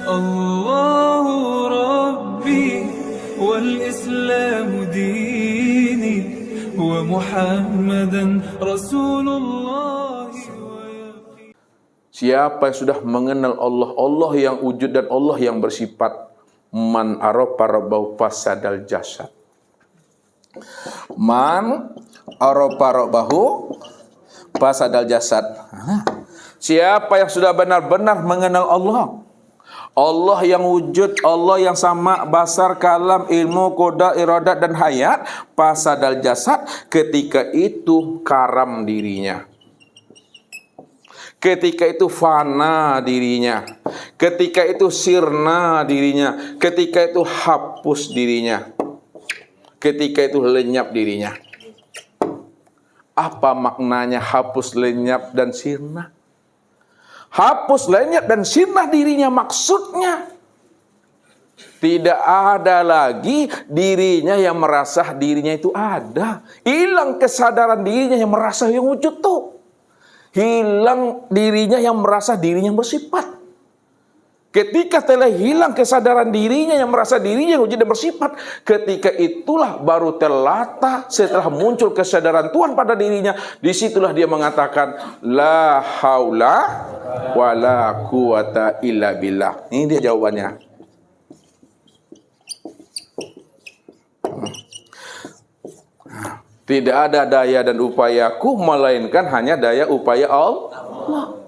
الله ربي والإسلام ديني ومحمدا رسول الله. Siapa yang sudah mengenal Allah, Allah yang wujud dan Allah yang bersifat, man arafa rabbahu fasadal jasad. Man arafa rabbahu fasadal jasad. Siapa yang sudah benar-benar mengenal Allah, Allah yang wujud, Allah yang sama, basar, kalam, ilmu, koda, iradat, dan hayat, fasadal jasad, ketika itu karam dirinya. Ketika itu fana dirinya, ketika itu sirna dirinya, ketika itu hapus dirinya, ketika itu lenyap dirinya. Apa maknanya hapus, lenyap, dan sirna? Hapus, lenyap, dan sirna dirinya maksudnya tidak ada lagi dirinya yang merasa dirinya itu ada. Hilang kesadaran dirinya yang merasa yang wujud tuh. Hilang dirinya yang merasa dirinya yang bersifat. Ketika telah hilang kesadaran dirinya yang merasa dirinya yang wujud dan bersifat, ketika itulah baru terlata setelah muncul kesadaran Tuhan pada dirinya. Disitulah dia mengatakan la haula wala quwata illa billah. Ini dia jawabannya. Tidak ada daya dan upayaku, melainkan hanya daya upaya Allah.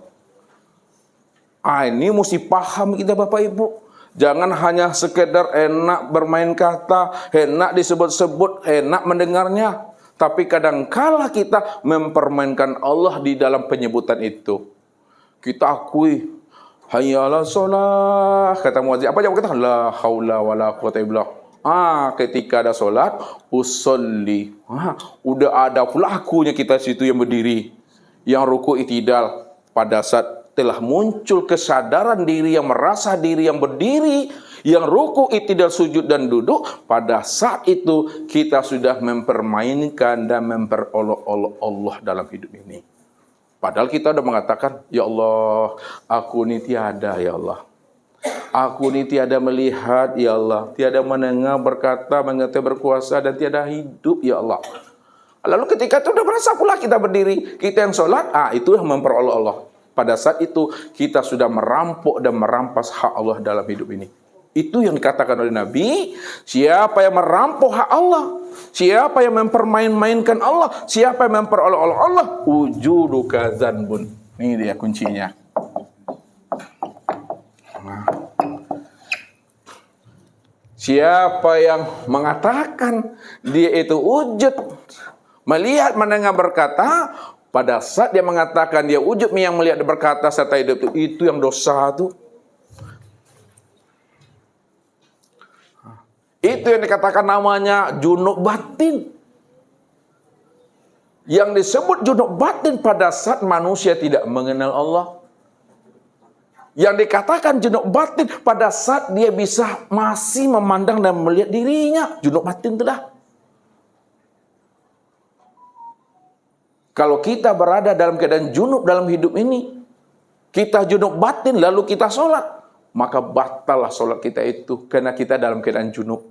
Ini mesti paham kita Bapak Ibu. Jangan hanya sekedar enak bermain kata, enak disebut-sebut, enak mendengarnya. Tapi kadangkala kita mempermainkan Allah di dalam penyebutan itu. Kita akui, hayya 'alas shalah, kata muadzin. Apa jawab kita? La haula wala quwata illa billah. Ketika ada solat, usolli. Udah ada pelakunya kita situ yang berdiri, yang ruku i'tidal. Pada saat telah muncul kesadaran diri yang merasa diri yang berdiri, yang ruku i'tidal, sujud dan duduk, pada saat itu kita sudah mempermainkan dan memperolok-olok Allah dalam hidup ini. Padahal kita sudah mengatakan, ya Allah, aku ini tiada, ya Allah. Aku ini tiada melihat, ya Allah. Tiada mendengar, berkata, mengerti, berkuasa, dan tiada hidup, ya Allah. Lalu ketika itu sudah merasa pula kita berdiri, kita yang sholat, itu yang memperoleh Allah. Pada saat itu kita sudah merampok dan merampas hak Allah dalam hidup ini. Itu yang dikatakan oleh Nabi, siapa yang merampok hak Allah, siapa yang mempermain-mainkan Allah, siapa yang memperoleh Allah, wujuduka zanbun. Ini dia kuncinya. Siapa yang mengatakan dia itu wujud, melihat, mendengar, berkata, pada saat dia mengatakan dia wujud yang melihat, berkata serta hidup itu yang dosa itu. Itu yang dikatakan namanya junub batin. Yang disebut junub batin pada saat manusia tidak mengenal Allah. Yang dikatakan junub batin pada saat dia bisa masih memandang dan melihat dirinya. Junub batin itu dah. Kalau kita berada dalam keadaan junub dalam hidup ini, kita junub batin lalu kita sholat, maka batallah sholat kita itu. Karena kita dalam keadaan junub.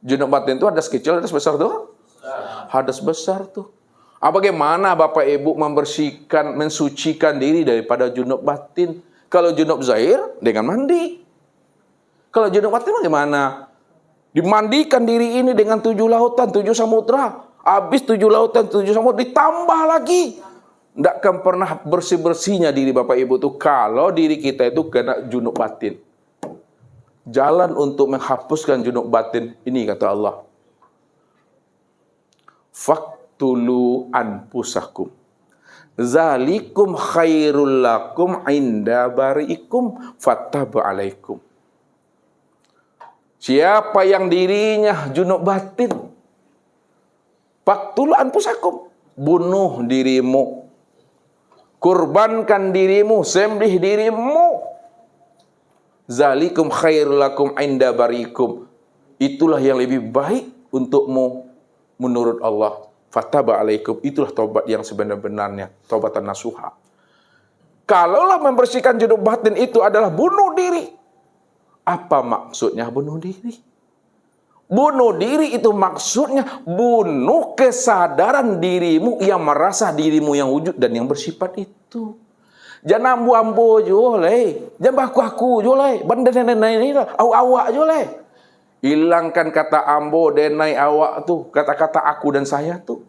Junub batin itu hadas kecil, hadas besar tuh? Hadas besar tuh. Bagaimana Bapak Ibu membersihkan, mensucikan diri daripada junub batin? Kalau junub zahir dengan mandi. Kalau junub batin bagaimana? Dimandikan diri ini dengan 7 lautan, 7 samudra. Habis 7 lautan, 7 samudra ditambah lagi. Tidak akan pernah bersih-bersihnya diri Bapak Ibu itu kalau diri kita itu kena junub batin. Jalan untuk menghapuskan junub batin ini kata Allah. Faktulu anfusakum. Zalikum khairul lakum inda bari'ikum fattabu alaikum. Siapa yang dirinya junub batin, faktulu anfusakum, bunuh dirimu, kurbankan dirimu, sembelih dirimu. Zalikum khairul lakum inda bari'ikum. Itulah yang lebih baik untukmu menurut Allah. Fataba alaikum, itulah taubat yang sebenar-benarnya, taubatan nasuha. Kalaulah membersihkan junub batin itu adalah bunuh diri, Apa maksudnya bunuh diri? Bunuh diri itu maksudnya bunuh kesadaran dirimu yang merasa dirimu yang wujud dan yang bersifat itu. Jangan ambu-ambu joleh, jangan aku joleh, benda nenai awak joleh. Hilangkan kata ambo, denai, awak tuh, kata-kata aku dan saya tuh.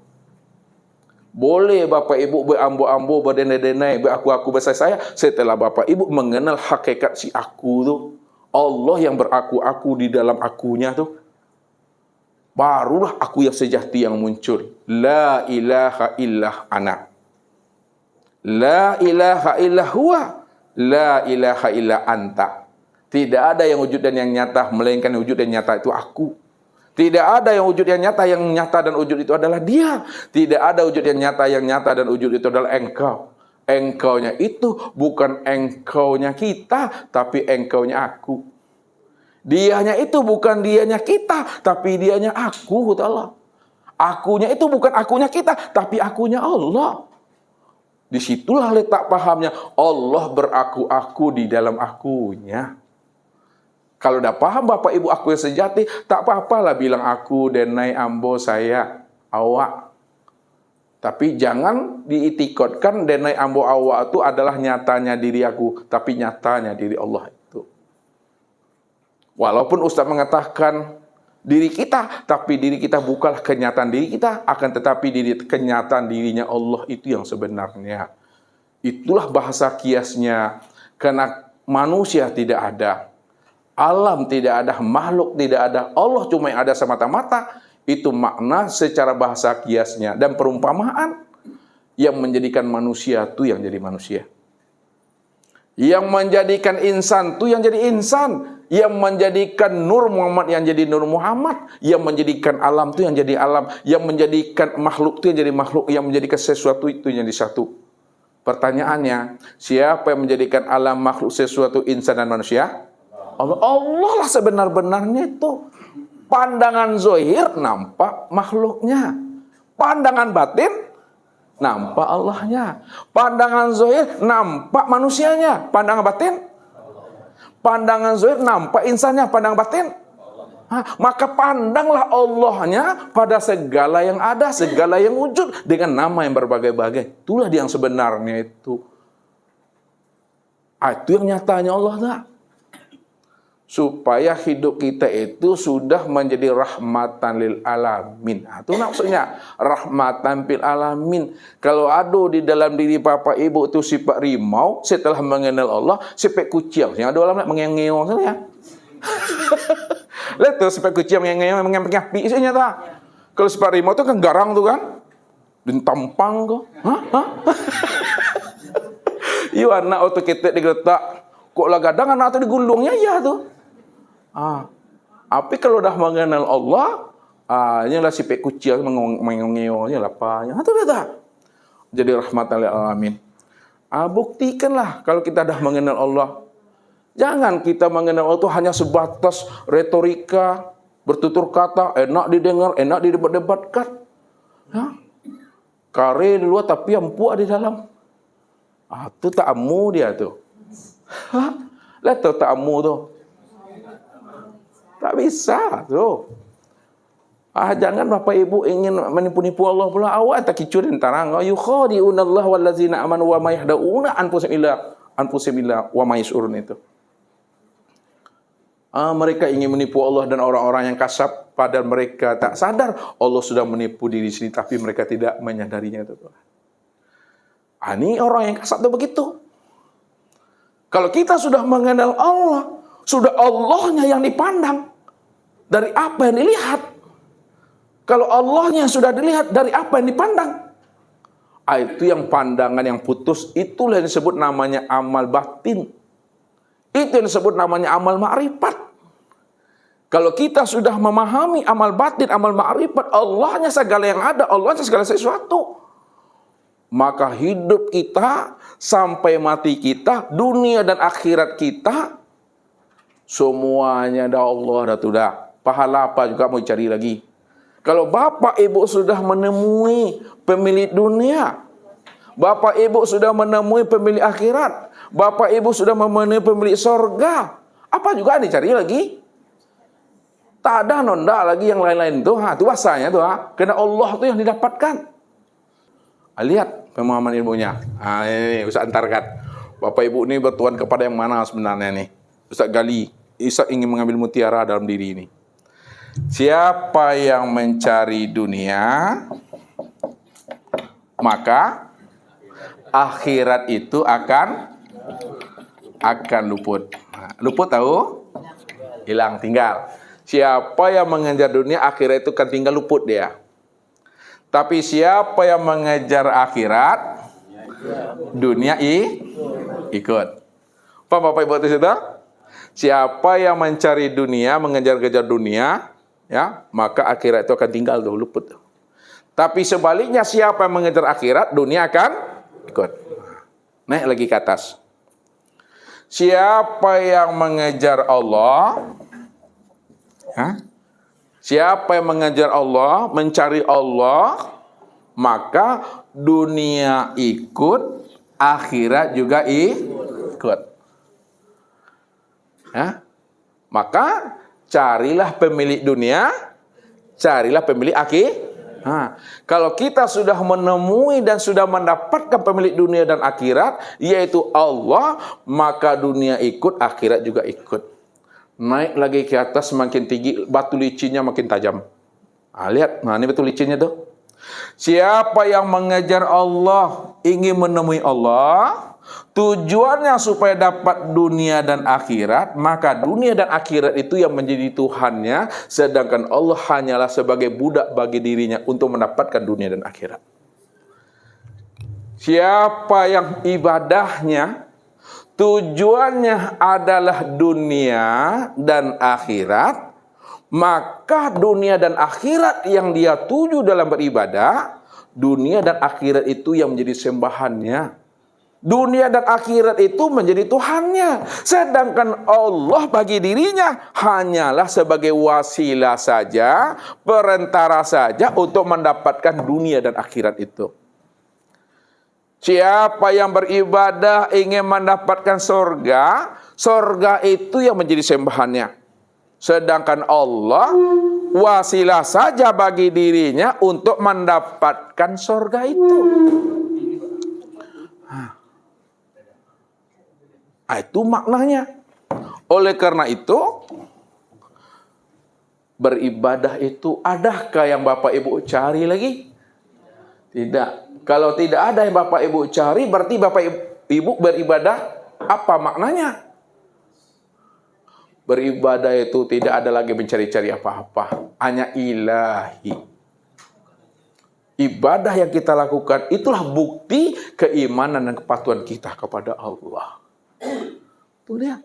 Boleh Bapak Ibu berambo-ambo, berdenai-denai, beraku-aku besar saya, setelah Bapak Ibu mengenal hakikat si aku tuh. Allah yang beraku-aku di dalam akunya tuh. Barulah aku yang sejati yang muncul. La ilaha illa ana. La ilaha illa huwa. La ilaha illa anta. Tidak ada yang wujud dan yang nyata, melainkan yang wujud dan nyata itu aku. Tidak ada yang wujud yang nyata dan wujud itu adalah dia. Tidak ada wujud yang nyata dan wujud itu adalah engkau. Engkaunya itu bukan engkaunya kita, tapi engkaunya aku. Dianya itu bukan dianya kita, tapi dianya aku, kata Allah. Akunya itu bukan akunya kita, tapi akunya Allah. Disitulah letak pahamnya. Allah beraku-aku di dalam akunya. Kalau dah paham Bapak Ibu aku yang sejati, tak apa-apalah bilang aku, denai, ambo, saya, awak. Tapi jangan diitikotkan denai, ambo, awak itu adalah nyatanya diri aku, tapi nyatanya diri Allah itu. Walaupun Ustaz mengatakan diri kita, tapi diri kita bukanlah kenyataan diri kita, akan tetapi kenyataan dirinya Allah itu yang sebenarnya. Itulah bahasa kiasnya, karena manusia tidak ada. Alam tidak ada, makhluk tidak ada, Allah cuma yang ada semata-mata. Itu makna secara bahasa kiasnya dan perumpamaan yang menjadikan manusia itu yang jadi manusia. Yang menjadikan insan itu yang jadi insan. Yang menjadikan Nur Muhammad yang jadi Nur Muhammad. Yang menjadikan alam itu yang jadi alam. Yang menjadikan makhluk itu yang jadi makhluk. Yang menjadikan sesuatu itu yang jadi satu. Pertanyaannya, siapa yang menjadikan alam, makhluk, sesuatu, insan dan manusia? Allah lah sebenar-benarnya itu. Pandangan zohir nampak makhluknya. Pandangan batin nampak Allahnya. Pandangan zohir nampak manusianya. Pandangan batin? Pandangan zohir nampak insannya. Pandangan batin? Maka pandanglah Allahnya pada segala yang ada, segala yang wujud dengan nama yang berbagai-bagai. Itulah dia yang sebenarnya itu. Itu yang nyatanya Allah tak? Supaya hidup kita itu sudah menjadi rahmatan lil alamin. Itu maksudnya rahmatan lil alamin. Kalau ada di dalam diri Bapak Ibu itu sifat rimau, setelah mengenal Allah, sifat kucing. Yang ada orang mengengeong saja. Lihat tuh sifat kucing mengengeong, mengengeong isinya tak. Kalau sifat rimau itu kan garang tuh kan, dan tampang kok. Iya anak auto ketek digeletak, kok lah gadang anak itu digulungnya ya tuh. Tapi kalau dah mengenal Allah, inilah sifat kucing mengengeong, inilah apa? Itu dah tak. Jadi rahmatan lil alamin. Buktikanlah kalau kita dah mengenal Allah. Jangan kita mengenal Allah itu hanya sebatas retorika, bertutur kata, enak didengar, enak didebat-debatkan. Kare di luar tapi empuk di dalam. Itu ta'amu dia tuh. Lihat tuh ta'amu tuh. Tak bisa tuh. Jangan Bapak Ibu ingin menipu-nipu Allah pula. Awak tak kicurin tarang. Yukhadi'una Allah wallazina amanu wa ma yahda'una anfusihim illa wa ma yash'urun itu. Mereka ingin menipu Allah dan orang-orang yang kasar, padahal mereka tak sadar Allah sudah menipu diri sendiri, tapi mereka tidak menyadarinya itu. Ini orang yang kasar itu begitu. Kalau kita sudah mengenal Allah, sudah Allahnya yang dipandang dari apa yang dilihat. Kalau Allahnya sudah dilihat dari apa yang dipandang, itu yang pandangan yang putus. Itulah yang disebut namanya amal batin. Itu yang disebut namanya amal ma'rifat. Kalau kita sudah memahami amal batin, amal ma'rifat, Allahnya segala yang ada, Allahnya segala sesuatu, maka hidup kita sampai mati kita, dunia dan akhirat kita, semuanya dah Allah dah tu dah. Pahala apa juga mau cari lagi. Kalau Bapak Ibu sudah menemui pemilik dunia, Bapak Ibu sudah menemui pemilik akhirat, Bapak Ibu sudah menemui pemilik sorga, Apa juga dicari lagi? Tak ada nonda lagi yang lain-lain tuh. Itu bahasanya tuh. Karena Allah tuh yang didapatkan. Lihat pemahaman ilmunya. Ini Ustaz antarkan. Bapak Ibu ini bertuan kepada yang mana sebenarnya nih? Ustaz gali. Ustaz ingin mengambil mutiara dalam diri ini. Siapa yang mencari dunia, maka akhirat itu akan luput. Luput tahu? Hilang, tinggal. Siapa yang mengejar dunia, akhirat itu kan tinggal luput dia. Tapi siapa yang mengejar akhirat, dunia ikut. Paham Bapak Ibu itu sudah? Siapa yang mencari dunia, mengejar-kejar dunia, ya, maka akhirat itu akan tinggal tuh, luput. Tapi sebaliknya siapa yang mengejar akhirat, dunia akan ikut. Naik lagi ke atas. Siapa yang mengejar Allah, siapa yang mengejar Allah, mencari Allah, maka dunia ikut, akhirat juga ikut. Ya? Maka carilah pemilik dunia, carilah pemilik akhirat. Kalau kita sudah menemui dan sudah mendapatkan pemilik dunia dan akhirat, yaitu Allah, maka dunia ikut, akhirat juga ikut. Naik lagi ke atas semakin tinggi, batu licinnya makin tajam. Lihat, ini batu licinnya tuh. Siapa yang mengejar Allah, ingin menemui Allah, tujuannya supaya dapat dunia dan akhirat, maka dunia dan akhirat itu yang menjadi Tuhannya, sedangkan Allah hanyalah sebagai budak bagi dirinya untuk mendapatkan dunia dan akhirat. Siapa yang ibadahnya, tujuannya adalah dunia dan akhirat, maka dunia dan akhirat yang dia tuju dalam beribadah, dunia dan akhirat itu yang menjadi sembahannya. Dunia dan akhirat itu menjadi Tuhannya. Sedangkan Allah bagi dirinya hanyalah sebagai wasilah saja, perantara saja untuk mendapatkan dunia dan akhirat itu. Siapa yang beribadah ingin mendapatkan surga, surga itu yang menjadi sembahannya. Sedangkan Allah wasilah saja bagi dirinya untuk mendapatkan surga itu. Itu maknanya. Oleh karena itu, beribadah itu adakah yang Bapak Ibu cari lagi? Tidak. Kalau tidak ada yang Bapak Ibu cari, berarti Bapak Ibu beribadah apa maknanya? Beribadah itu tidak ada lagi mencari-cari apa-apa, hanya ilahi. Ibadah yang kita lakukan itulah bukti keimanan dan kepatuhan kita kepada Allah. Tuh dia.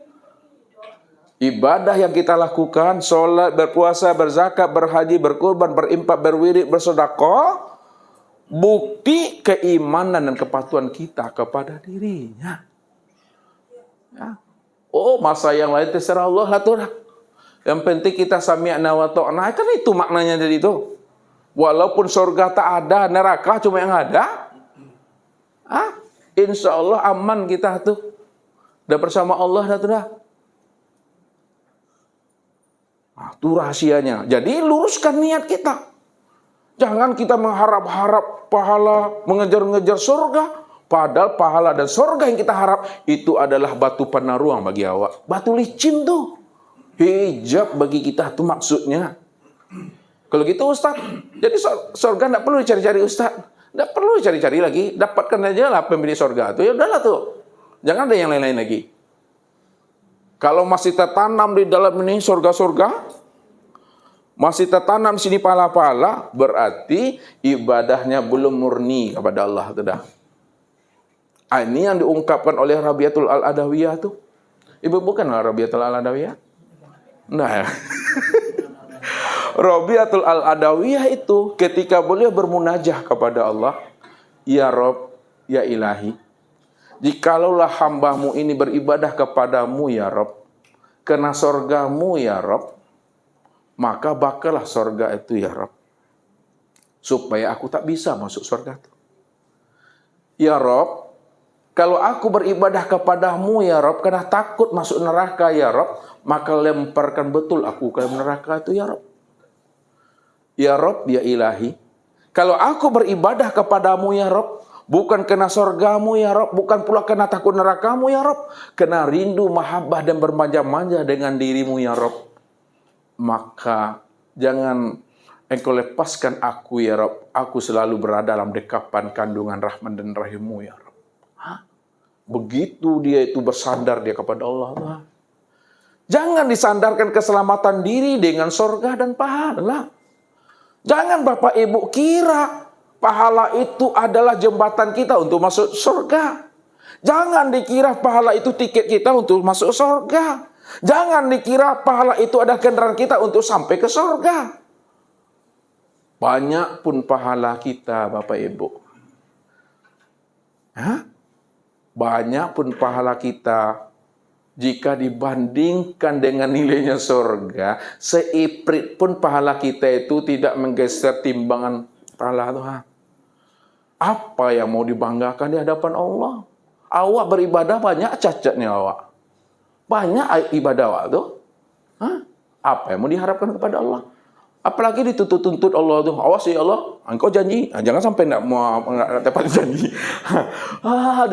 Ibadah yang kita lakukan, sholat, berpuasa, berzakat, berhaji, berkurban, berimpak, berwirid, bersedekah, bukti keimanan dan kepatuhan kita kepada dirinya. Ya. Oh, masa yang lain terserah Allah lah tuh. Yang penting kita sami'na wa ta'na, kan itu maknanya dari itu. Walaupun surga tak ada, neraka cuma yang ada. Insya Allah aman kita tuh. Udah bersama Allah dah tuh dah. Itu rahasianya. Jadi luruskan niat kita. Jangan kita mengharap-harap pahala, mengejar-ngejar surga. Padahal pahala dan surga yang kita harap itu adalah batu penaruang bagi awak. Batu licin tuh. Hijab bagi kita tuh maksudnya. Kalau gitu Ustaz, jadi surga tidak perlu dicari-cari Ustaz. Tidak perlu dicari-cari lagi. Dapatkan aja lah pemilik surga itu. Ya udahlah tuh. Jangan ada yang lain-lain lagi. Kalau masih tertanam di dalam ini surga-surga, masih tertanam sini pahala-pahala, berarti ibadahnya belum murni kepada Allah. Sudah. Ini yang diungkapkan oleh Rabi'atul Al-Adawiyah tuh. Ibu bukan Rabi'atul Al-Adawiyah? Nah ya. Rabi'atul Al-Adawiyah itu ketika beliau bermunajah kepada Allah, Ya Rob, Ya Ilahi, jikalau hambamu ini beribadah kepadamu ya Rob, kena sorgamu ya Rob, maka bakalah sorga itu ya Rob, supaya aku tak bisa masuk sorga itu. Ya Rob, kalau aku beribadah kepadamu ya Rob, karena takut masuk neraka ya Rob, maka lemparkan betul aku ke neraka itu ya Rabb. Ya Rabb, ya Ilahi, kalau aku beribadah kepadamu ya Rabb, bukan kena surgamu ya Rabb, bukan pula kena takut nerakamu ya Rabb, kena rindu, mahabbah dan bermanja-manja dengan dirimu ya Rabb, maka jangan engkau lepaskan aku ya Rabb. Aku selalu berada dalam dekapan kandungan rahman dan rahimmu ya Rabb. Begitu dia itu bersandar dia kepada Allah. Jangan disandarkan keselamatan diri dengan surga dan pahala. Jangan Bapak Ibu kira pahala itu adalah jembatan kita untuk masuk surga. Jangan dikira pahala itu tiket kita untuk masuk surga. Jangan dikira pahala itu adalah kendaraan kita untuk sampai ke surga. Banyak pun pahala kita, Bapak Ibu. Banyak pun pahala kita, jika dibandingkan dengan nilainya surga, seiprit pun pahala kita itu tidak menggeser timbangan pahala Tuhan. Apa yang mau dibanggakan di hadapan Allah? Awak beribadah banyak cacatnya awak. Banyak ibadah awak tuh. Apa yang mau diharapkan kepada Allah? Apalagi dituntut-tuntut Allah tuh. Awas ya Allah, engkau janji. Jangan sampai enggak tepat janji.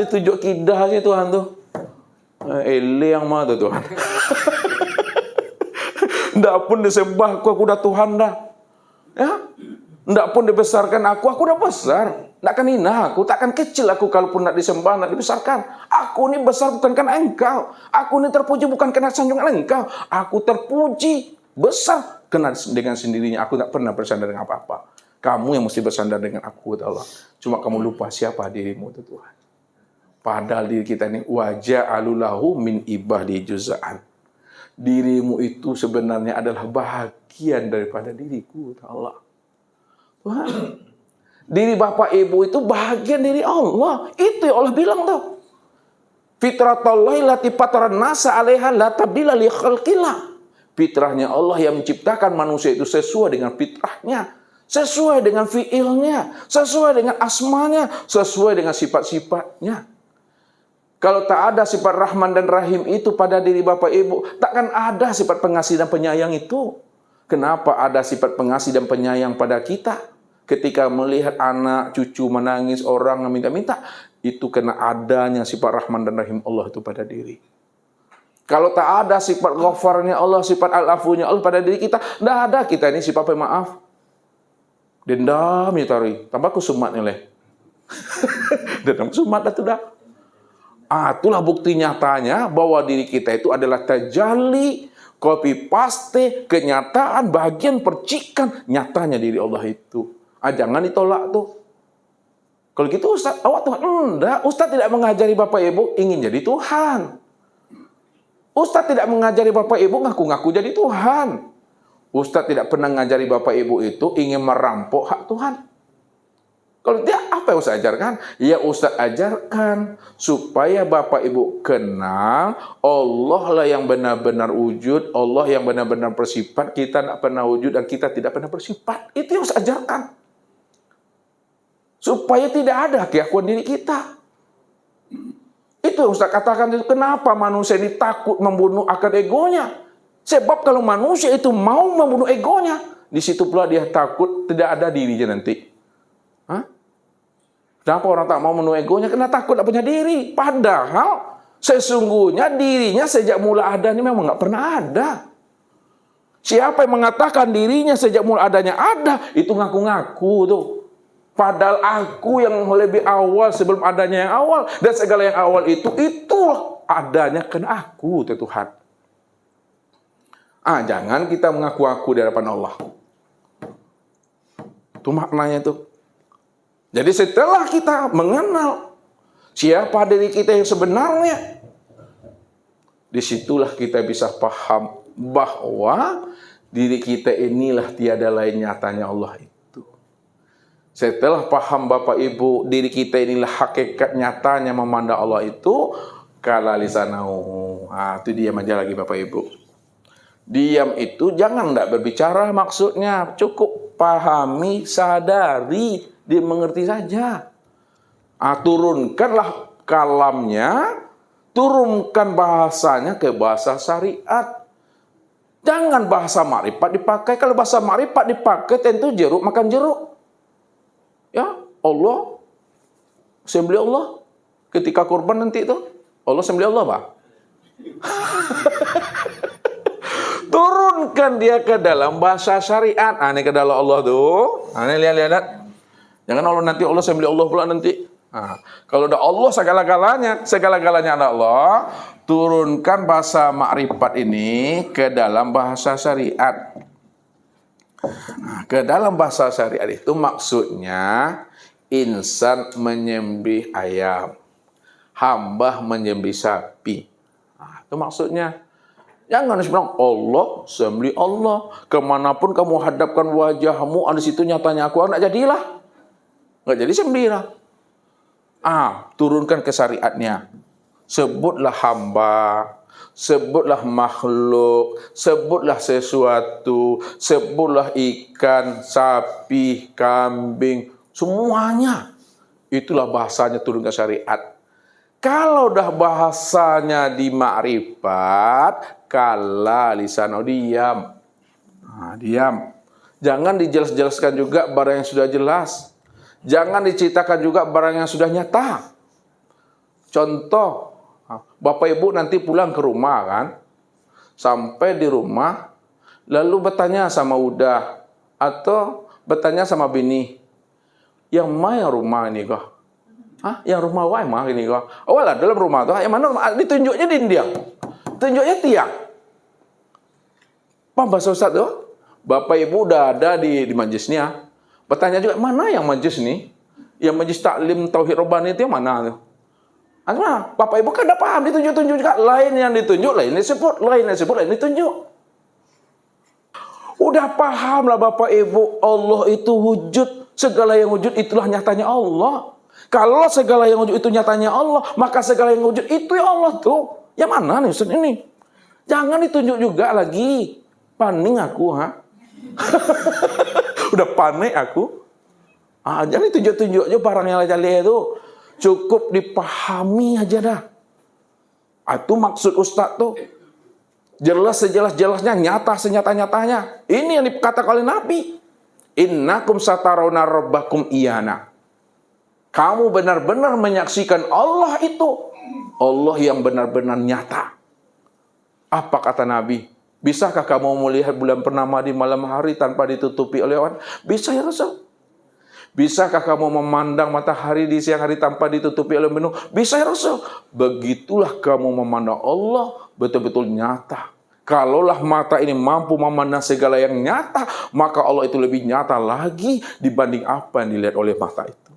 Ditunjuk kidah sih Tuhan tuh. Ele yang mana tuh Tuhan. Nggak pun disembah aku udah Tuhan dah. Ya? Nggak pun dibesarkan aku udah besar. Nggak akan hina aku, takkan kecil aku kalaupun nggak disembah, nggak dibesarkan. Aku ini besar bukan karena engkau. Aku ini terpuji bukan karena sanjungan engkau. Aku terpuji besar karena dengan sendirinya. Aku nggak pernah bersandar dengan apa-apa. Kamu yang mesti bersandar dengan aku, Allah. Cuma kamu lupa siapa dirimu itu Tuhan. Padahal diri kita ini wajah alulahu min ibadi juz'an. Dirimu itu sebenarnya adalah bahagian daripada diriku, Allah. Tuhan. Diri Bapak Ibu itu bahagian dari Allah. Itu yang Allah bilang tuh. Fitratallahi lati fataran nasa 'alaiha la tabdila li khalqillah. Fitrahnya Allah yang menciptakan manusia itu sesuai dengan fitrahnya, sesuai dengan fiilnya, sesuai dengan asmanya, sesuai dengan sifat-sifatnya. Kalau tak ada sifat Rahman dan Rahim itu pada diri Bapak Ibu, takkan ada sifat pengasih dan penyayang itu. Kenapa ada sifat pengasih dan penyayang pada kita? Ketika melihat anak, cucu menangis, orang minta-minta, itu kena adanya sifat Rahman dan Rahim Allah itu pada diri. Kalau tak ada sifat Ghafarnya Allah, sifat Al-Afunya Allah pada diri kita, tidak ada kita ini sifat pemaaf. Dendam ya tari, tambah kusumat nilai. Dendam kusumat dah sudah. Itulah bukti nyatanya bahwa diri kita itu adalah tajalli, copy paste, kenyataan, bagian percikan nyatanya diri Allah itu. Jangan ditolak tuh. Kalau gitu Ustaz, awak Tuhan. Enggak, Ustaz tidak mengajari Bapak Ibu ingin jadi Tuhan. Ustaz tidak mengajari Bapak Ibu ngaku-ngaku jadi Tuhan. Ustaz tidak pernah mengajari Bapak Ibu itu ingin merampok hak Tuhan. Kalau dia apa yang Ustaz ajarkan? Ya Ustaz ajarkan supaya Bapak Ibu kenal Allah lah yang benar-benar wujud, Allah yang benar-benar bersifat, kita tidak pernah wujud dan kita tidak pernah bersifat. Itu yang Ustaz ajarkan. Supaya tidak ada keakuan diri kita. Itu yang Ustaz katakan itu. Kenapa manusia ini takut membunuh akar egonya? Sebab kalau manusia itu mau membunuh egonya, di situ pula dia takut tidak ada dirinya nanti. Kenapa orang tak mau membunuh egonya? Karena takut tak punya diri. Padahal sesungguhnya dirinya sejak mula ada ini memang nggak pernah ada. Siapa yang mengatakan dirinya sejak mula adanya ada, itu ngaku-ngaku tuh. Padahal aku yang lebih awal sebelum adanya yang awal. Dan segala yang awal itu adanya karena aku, Tuhan. Jangan kita mengaku-ngaku di hadapan Allah. Itu maknanya tuh. Jadi setelah kita mengenal siapa diri kita yang sebenarnya, disitulah kita bisa paham bahwa diri kita inilah tiada lain nyatanya Allah itu. Setelah paham Bapak Ibu, diri kita inilah hakikat nyatanya memandang Allah itu, kala lisanahu. Itu diam aja lagi Bapak Ibu. Diam itu jangan tidak berbicara maksudnya. Cukup pahami, sadari, dia mengerti saja. Turunkanlah kalamnya, turunkan bahasanya ke bahasa syariat. Jangan bahasa makrifat dipakai. Kalau bahasa makrifat dipakai tentu jeruk makan jeruk. Ya, Allah sembelih Allah ketika kurban nanti itu. Allah sembelih Allah, Pak. Turunkan dia ke dalam bahasa syariat. Ini ke dalam Allah tuh. Ini lihat. Jangan Allah nanti Allah sembelih Allah pula nanti. Kalau udah Allah segala-galanya ada Allah, turunkan bahasa makrifat ini ke dalam bahasa syariat. Ke dalam bahasa syariat itu maksudnya insan menyembelih ayam, hamba menyembelih sapi. Itu maksudnya. Jangan bilang Allah sembelih Allah. Kemanapun kamu hadapkan wajahmu, di situ nyatanya aku nggak jadilah. Nggak jadi sembelih lah. Turunkan ke syariatnya. Sebutlah hamba, sebutlah makhluk, sebutlah sesuatu, sebutlah ikan, sapi, kambing, semuanya. Itulah bahasanya turun ke syariat. Kalau dah bahasanya di makrifat, kala lisano diam. Diam. Jangan dijelas-jelaskan juga barang yang sudah jelas. Jangan diceritakan juga barang yang sudah nyata. Contoh, Bapak Ibu nanti pulang ke rumah kan. Sampai di rumah, lalu bertanya sama udah. Atau bertanya sama bini. Yang mana rumah ini kah? Yang rumah wae mah ini kah? Oh lah dalam rumah tuh, yang mana rumah? Ditunjuknya dinding. Tunjuknya tiang. Paham bahasa Ustaz tuh? Bapak Ibu udah ada di majlisnya. Bertanya juga, mana yang majlis nih? Yang majlis taklim tauhid robani itu yang mana tuh? Bapak Ibu kan udah paham, ditunjuk-tunjuk juga. Lain yang ditunjuk, lain disebut, lain yang disebut, lain ditunjuk. Udah paham lah Bapak Ibu, Allah itu wujud. Segala yang wujud itulah nyatanya Allah. Kalau segala yang wujud itu nyatanya Allah, maka segala yang wujud itu ya Allah tuh. Yang mana nih Ustaz ini? Jangan ditunjuk juga lagi. Paning aku, Udah panik aku. Jangan ditunjuk-tunjuk aja barang yang lain itu. Cukup dipahami aja dah. Itu maksud Ustaz tuh. Jelas sejelas-jelasnya, nyata senyata-nyatanya. Ini yang dikatakan oleh Nabi. Innakum satarawna rabbakum iyana. Kamu benar-benar menyaksikan Allah itu. Allah yang benar-benar nyata. Apa kata Nabi? Bisakah kamu melihat bulan purnama di malam hari tanpa ditutupi oleh awan? Bisa ya Rasul. Bisakah kamu memandang matahari di siang hari tanpa ditutupi oleh mendung? Bisa ya Rasul. Begitulah kamu memandang Allah betul-betul nyata. Kalaulah mata ini mampu memandang segala yang nyata, maka Allah itu lebih nyata lagi dibanding apa yang dilihat oleh mata itu.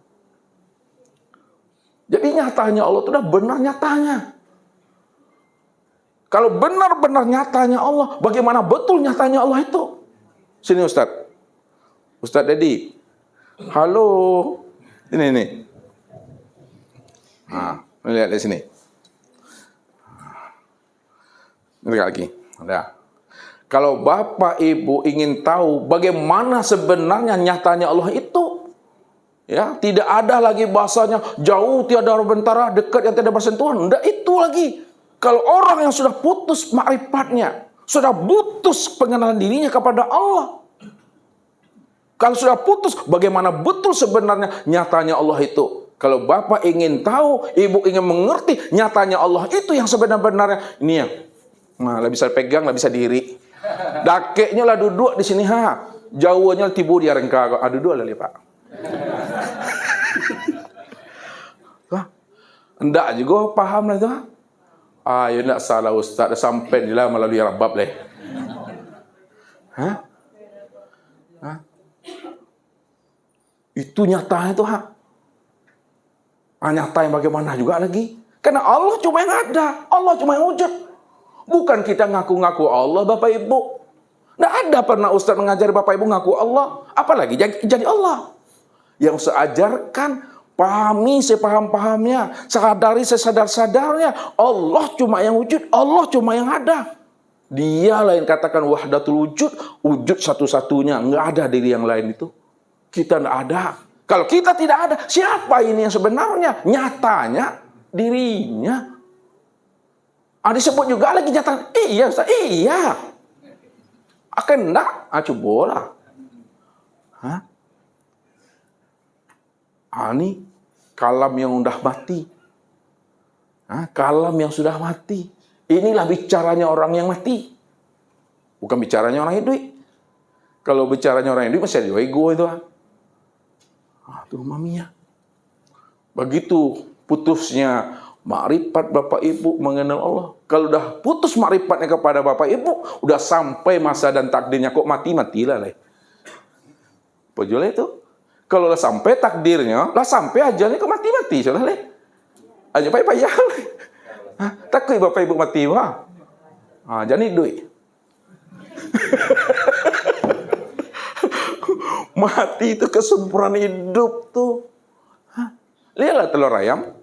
Jadi nyatanya Allah itu sudah benar nyatanya. Kalau benar-benar nyatanya Allah, bagaimana betul nyatanya Allah itu? Sini Ustaz. Ustaz Dedi. Halo. Ini. Lihat di sini. Lihat lagi. Ada. Kalau Bapak Ibu ingin tahu bagaimana sebenarnya nyatanya Allah itu, ya, tidak ada lagi bahasanya jauh tiada bentara, dekat yang tidak bersentuhan. Tidak itu lagi. Kalau orang yang sudah putus makrifatnya, sudah putus pengenalan dirinya kepada Allah. Kalau sudah putus, bagaimana betul sebenarnya nyatanya Allah itu? Kalau Bapak ingin tahu, Ibu ingin mengerti nyatanya Allah itu yang sebenar-benarnya, ini ya. Lah bisa pegang, lah bisa diri. Dakeknya lah duduk di sini Jauhnya tibu dia rengka. Duduk lah Pak. Enggak juga paham lah itu. Ya enggak salah Ustaz, sampai dia melalui rabab leh. Itu nyatanya itu nyata yang bagaimana juga lagi. Karena Allah cuma yang ada, Allah cuma yang wujud. Bukan kita ngaku-ngaku Allah Bapak Ibu. Tidak ada pernah Ustaz mengajari Bapak Ibu ngaku Allah. Apalagi jadi Allah. Yang saya ajarkan, pahami sepaham-pahamnya, sadari sesadar-sadarnya. Allah cuma yang wujud, Allah cuma yang ada. Dia lain katakan wahdatul wujud, wujud satu-satunya. Enggak ada diri yang lain itu. Kita tidak ada. Kalau kita tidak ada, siapa ini yang sebenarnya? Nyatanya dirinya. Disebut juga lagi nyata. Iya Ustaz, iya. Akan enggak? Cobalah. Ini kalam yang udah mati. Kalam yang sudah mati. Inilah bicaranya orang yang mati. Bukan bicaranya orang hidup. Kalau bicaranya orang hidup masih ada ego itu. Tuh maminya. Begitu putusnya makrifat Bapak Ibu mengenal Allah. Kalau udah putus makrifatnya kepada Bapak Ibu, udah sampai masa dan takdirnya kok matilah lah. Pojol itu. Kalau lah sampai takdirnya, lah sampai ajalnya kok mati sudah leh. Aja payah. Takut Bapak Ibu mati wah. Jadi duit. Mati itu kesempurnaan hidup tuh. Lihatlah telur ayam.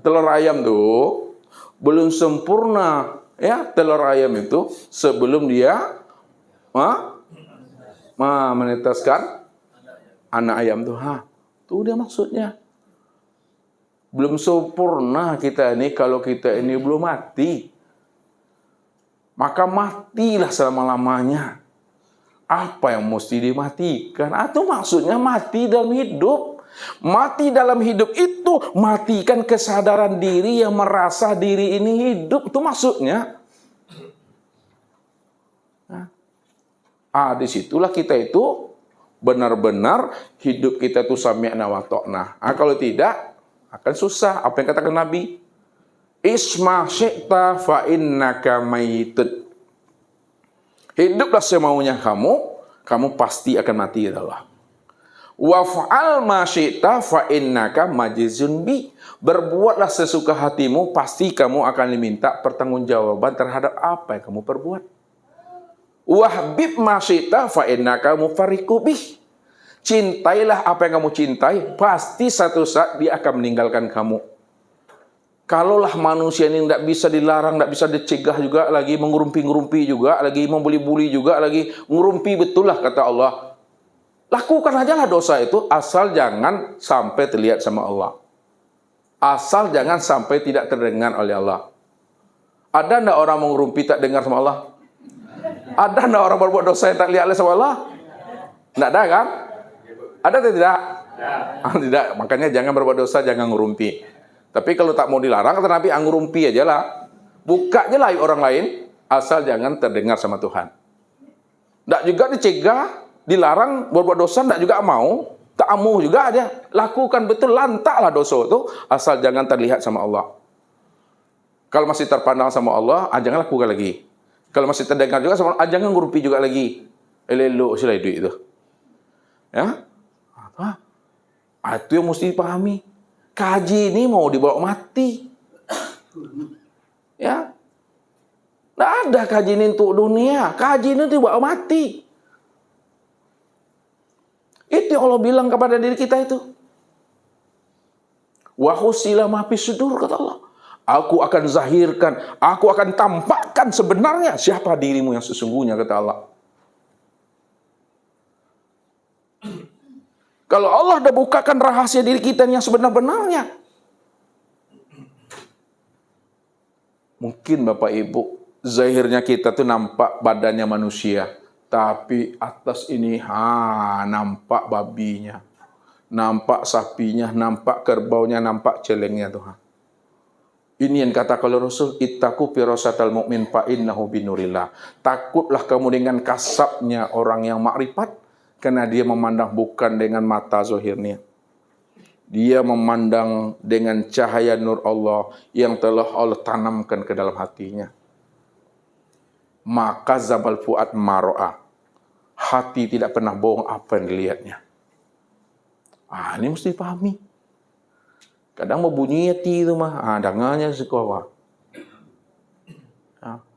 Telur ayam tuh belum sempurna ya, telur ayam itu sebelum dia menetaskan anak ayam tuh. Tuh dia maksudnya. Belum sempurna kita ini kalau kita ini belum mati. Maka matilah selama-lamanya. Apa yang mesti dimatikan? Atau maksudnya mati dalam hidup. Mati dalam hidup itu matikan kesadaran diri yang merasa diri ini hidup. Itu maksudnya. Disitulah kita itu benar-benar hidup kita itu sami'na wa ta'na. Kalau tidak, akan susah. Apa yang katakan Nabi? Isma syi'ta fa innaka mayitun. Hiduplah semaunya kamu pasti akan mati ya Allah. Wa fa'al ma syi'ta fa innaka majizun bi. Berbuatlah sesuka hatimu, pasti kamu akan diminta pertanggungjawaban terhadap apa yang kamu perbuat. Wahbib ma syi'ta fa innaka mufariqu bih. Cintailah apa yang kamu cintai, pasti satu saat dia akan meninggalkan kamu. Kalaulah manusia ini tidak bisa dilarang, tidak bisa dicegah juga, lagi mengurumpi-ngurumpi juga, lagi membuli-buli juga, lagi ngurumpi betul lah kata Allah. Lakukan aja lah dosa itu, asal jangan sampai terlihat sama Allah. Asal jangan sampai tidak terdengar oleh Allah. Ada tidak orang mengurumpi tak dengar sama Allah? Ada tidak orang berbuat dosa yang tak lihat oleh sama Allah? Tidak ada kan? Ada atau tidak? Tidak. Makanya jangan berbuat dosa, jangan ngurumpi. Tapi kalau tak mau dilarang, kata Nabi, ngurumpi aja lah. Buka aja lah orang lain, asal jangan terdengar sama Tuhan. Tak juga dicegah, dilarang berbuat dosa, tak juga mau. Tak mau juga aja. Lakukan betul, lantaklah dosa itu, asal jangan terlihat sama Allah. Kalau masih terpandang sama Allah, jangan lakukan lagi. Kalau masih terdengar juga sama Allah, jangan ngurumpi juga lagi. Elok sila duit itu. Ya? Itu yang mesti dipahami. Kaji ini mau dibawa mati. Ya. Tidak ada kaji ini untuk dunia. Kaji ini dibawa mati. Itu yang Allah bilang kepada diri kita itu. Wa husila ma fis sudur, kata Allah. Aku akan zahirkan, aku akan tampakkan sebenarnya siapa dirimu yang sesungguhnya, kata Allah. Kalau Allah dah bukakan rahasia diri kita yang sebenar-benarnya. Mungkin Bapak Ibu, zahirnya kita tuh nampak badannya manusia. Tapi atas ini, nampak babinya. Nampak sapinya, nampak kerbaunya, nampak celengnya Tuhan. Ini yang kata kalau Rasul, ittaqu firasatal mu'min fa innahu binurillah. Takutlah kamu dengan kasabnya orang yang makrifat. Karena dia memandang bukan dengan mata zahirnya. Dia memandang dengan cahaya nur Allah yang telah Allah tanamkan ke dalam hatinya. Maka zabal fuad maro'a. Hati tidak pernah bohong apa yang dilihatnya. Ini mesti dipahami. Kadang mau bunyi hati itu mah, dengannya sekolah.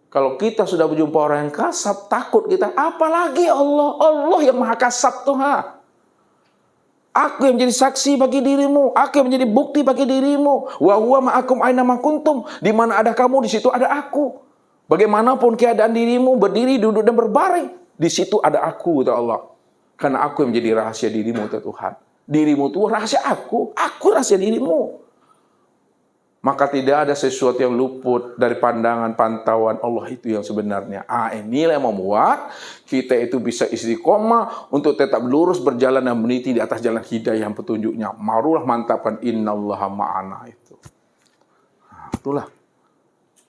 Kalau kita sudah berjumpa orang yang kasab, takut kita. Apalagi Allah. Allah yang maha kasab Tuhan. Aku yang menjadi saksi bagi dirimu. Aku yang menjadi bukti bagi dirimu. Wa huwa ma'akum aina ma kuntum. Di mana ada kamu, di situ ada aku. Bagaimanapun keadaan dirimu, berdiri, duduk, dan berbaring. Di situ ada aku, kata Allah. Karena aku yang menjadi rahasia dirimu, kata Tuhan. Dirimu itu rahasia aku. Aku rahasia dirimu. maka tidak ada sesuatu yang luput dari pandangan pantauan Allah itu yang sebenarnya. Inilah yang membuat kita itu bisa istiqomah untuk tetap lurus berjalan dan meniti di atas jalan hidayah yang petunjuknya. Marulah mantapkan innallaha ma'ana itu. Nah, itulah.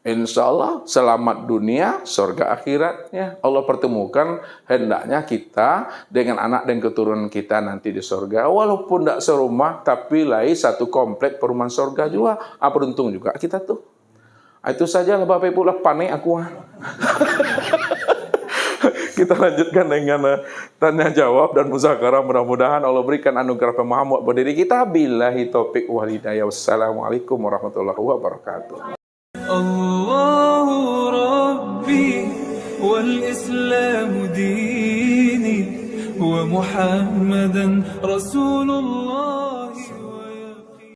Insya Allah selamat dunia, surga akhirat. Ya, Allah pertemukan hendaknya kita dengan anak dan keturunan kita nanti di surga. Walaupun tidak serumah, tapi lain satu komplek perumahan surga juga. Beruntung juga kita tuh. Itu saja lah Bapak Ibu lah, panik aku. Kita lanjutkan dengan tanya jawab dan muzakarah. Mudah-mudahan Allah berikan anugerah pemahaman buat diri kita. Billahi taufiq wal hidayah. Wassalamualaikum warahmatullahi wabarakatuh. الله ربي والإسلام ديني ومحمدا رسول الله